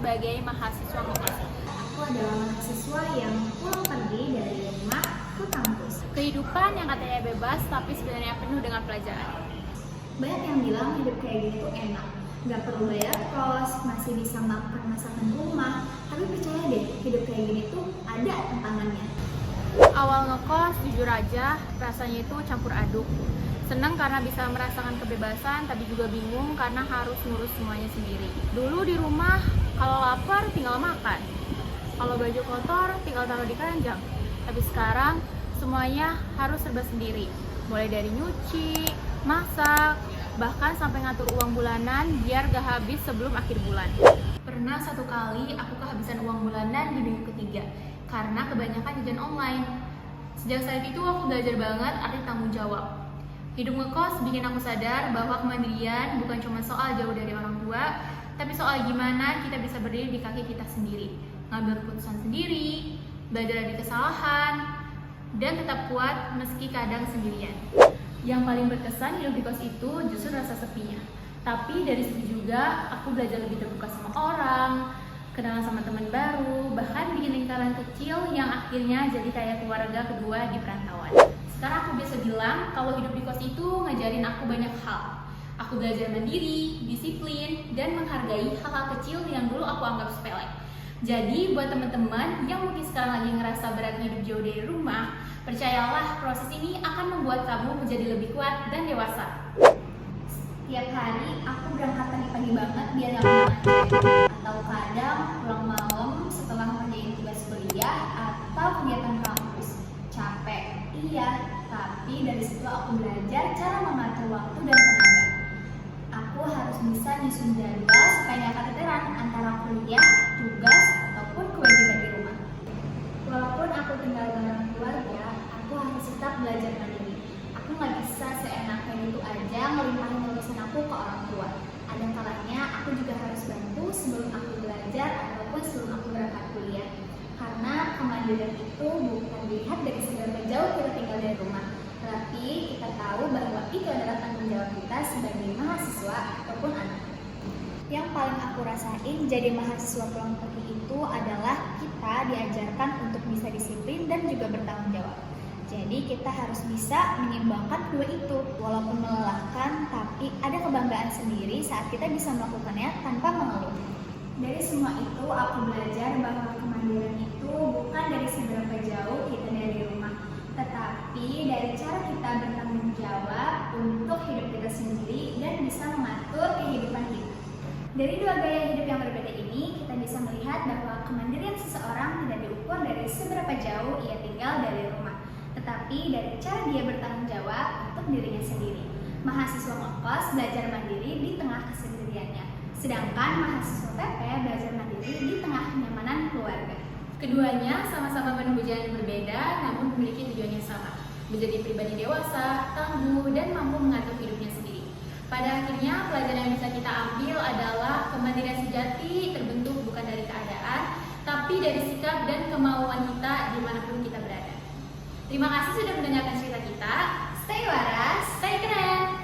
sebagai mahasiswa ngekos. Aku adalah mahasiswa yang pulang pergi dari rumah ke kampus. Kehidupan yang katanya bebas tapi sebenarnya penuh dengan pelajaran. Banyak yang bilang hidup kayak gini tuh enak, nggak perlu bayar kos, masih bisa makan masakan rumah. Tapi percaya deh, hidup kayak gini tuh ada tantangannya. Awal ngekos, jujur aja, rasanya itu campur aduk. Senang karena bisa merasakan kebebasan, tapi juga bingung karena harus ngurus semuanya sendiri. Dulu di rumah, kalau lapar tinggal makan. Kalau baju kotor, tinggal taruh di keranjang. Tapi sekarang, semuanya harus serba sendiri. Mulai dari nyuci, masak, bahkan sampai ngatur uang bulanan biar gak habis sebelum akhir bulan. Pernah satu kali aku kehabisan uang bulanan di minggu ketiga karena kebanyakan jajan online. Sejak saat itu aku belajar banget arti tanggung jawab. Hidup ngekos bikin aku sadar bahwa kemandirian bukan cuma soal jauh dari orang tua, tapi soal gimana kita bisa berdiri di kaki kita sendiri, ngambil keputusan sendiri, belajar dari kesalahan, dan tetap kuat meski kadang sendirian. Yang paling berkesan hidup di kos itu justru rasa sepinya. Tapi dari situ juga aku belajar lebih terbuka sama orang, kenalan sama teman baru, bahkan bikin lingkaran kecil yang akhirnya jadi kayak keluarga kedua di perantauan. Sekarang aku bisa bilang kalau hidup di kos itu ngajarin aku banyak hal. Aku belajar mandiri, disiplin, dan menghargai hal-hal kecil yang dulu aku anggap sepele. Jadi buat teman-teman yang mungkin sekarang lagi ngerasa berat hidup jauh dari rumah, percayalah proses ini akan membuat kamu menjadi lebih kuat dan dewasa. Tiap hari aku berangkat pagi-pagi banget biar gak macet, atau kadang pulang malam setelah ngerjain tugas kuliah atau kegiatan kampus. Capek, iya, tapi dari situ aku belajar cara mengatur waktu dan tenaga. Aku harus bisa nyusun jadwal supaya gak keteteran antara kuliah, tugas, ataupun kewajiban di rumah. Walaupun aku tinggal bareng keluarga, aku harus tetap belajar mandiri. Aku gak bisa seenaknya itu aja ngelimpahin urusan aku ke orang tua. Ada kalanya aku juga harus bantu sebelum aku belajar ataupun sebelum aku berangkat kuliah. Karena kemandirian itu bukan dilihat dari seberapa jauh kita tinggal dari rumah, tapi kita tahu bahwa itu adalah tanggung jawab kita sebagai mahasiswa ataupun anak. Yang paling aku rasain jadi mahasiswa pulang pergi itu adalah kita diajarkan untuk bisa disiplin dan juga bertanggung jawab. Jadi kita harus bisa menyeimbangkan kedua itu. Walaupun melelahkan, tapi ada kebanggaan sendiri saat kita bisa melakukannya tanpa mengeluh. Dari semua itu aku belajar bahwa kemandirian itu bukan dari seberapa jauh kita dari rumah, tetapi dari cara kita bertanggung jawab untuk hidup kita sendiri dan bisa mengatur kehidupan kita. Dari dua gaya hidup yang berbeda ini, kita bisa melihat bahwa kemandirian seseorang tidak diukur dari seberapa jauh ia tinggal dari rumah, tetapi dari cara dia bertanggung jawab untuk dirinya sendiri. Mahasiswa ngekos belajar mandiri di tengah kesendiriannya, sedangkan mahasiswa PP belajar mandiri di tengah kenyamanan keluarga. Keduanya sama-sama menempuh jalan yang berbeda, namun memiliki tujuan yang sama, menjadi pribadi dewasa, tangguh, dan mampu mengatur hidupnya sendiri. Pada akhirnya, pelajaran yang bisa kita ambil adalah kemandirian sejati terbentuk bukan dari keadaan, tapi dari sikap dan kemauan kita dimanapun kita berada. Terima kasih sudah mendengarkan cerita kita. Stay waras, stay keren!